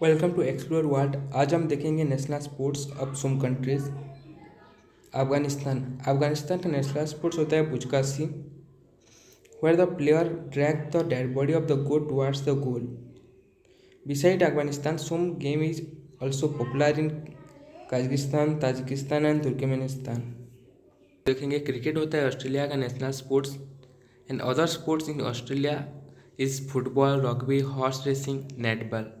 Welcome to explore world. आज हम देखेंगे national sports of some countries. Afghanistan का नेशनल स्पोर्ट्स होता है buzkashi, where the player drag the dead body of the goat towards the goal. Beside Afghanistan, same game is also popular in Kazakhstan, Tajikistan and Turkmenistan. देखेंगे cricket होता है Australia का national sports and other sports in Australia is football, rugby, horse racing, netball.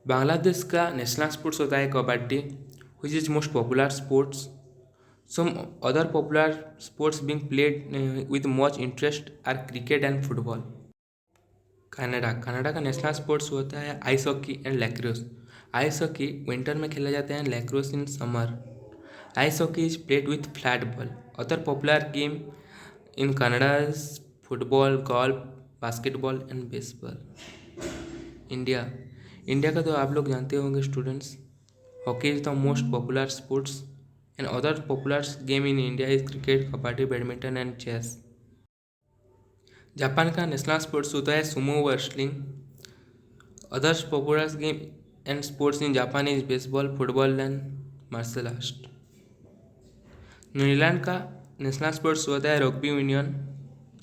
Bangladesh का national sports होता है kabaddi, which is most popular sports. Some other popular sports being played with much interest are cricket and football. Canada का national sports होता है ice hockey and lacrosse. Ice hockey winter में खेला जाता है, lacrosse in summer. Ice hockey is played with flat ball. Other popular game in Canada is football, golf, basketball and baseball. India का तो आप लोग जानते होंगे students, hockey is the most popular sports and other popular game in India is cricket, kabaddi, badminton and chess. Japan का national sports होता है sumo wrestling. Other popular game and sports in Japan is baseball, football and martial art. New Zealand का national sports होता है rugby union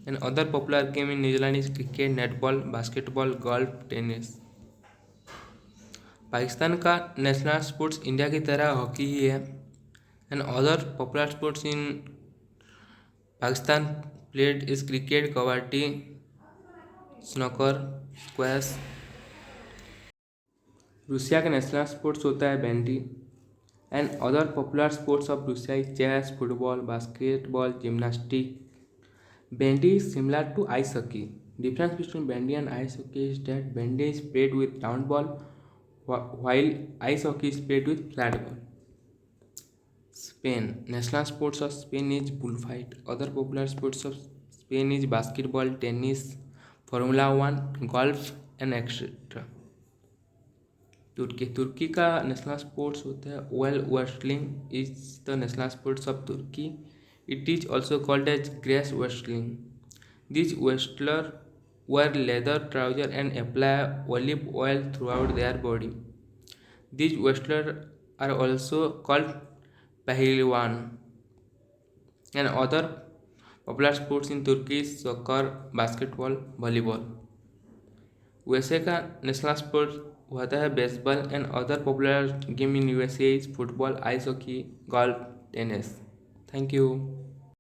and other popular game in New Zealand is cricket, netball, basketball, golf, tennis. Pakistan का national sports India की तरह hockey ही है and other popular sports in Pakistan played is cricket, kabaddi, snooker, squash. Russia का national sports होता है bandy and other popular sports of Russia is chess, football, basketball, gymnastic. Bandy is similar to ice hockey. Difference between bandy and ice hockey is that bandy is played with round ball while ice hockey is played with flat ball. Spain. National sports of Spain is bullfight. Other popular sports of Spain is basketball, tennis, Formula 1, golf and etc. तुर्की का national sports होता है well wrestling is the national sports of Turkey. It is also called as grease wrestling. These wrestlers wear leather trousers and apply olive oil throughout their body. These wrestlers are also called pehliwan. And other popular sports in Turkey is soccer, basketball, volleyball. USA का national sport होता है baseball and other popular game in USA is football, ice hockey, golf, tennis. Thank you.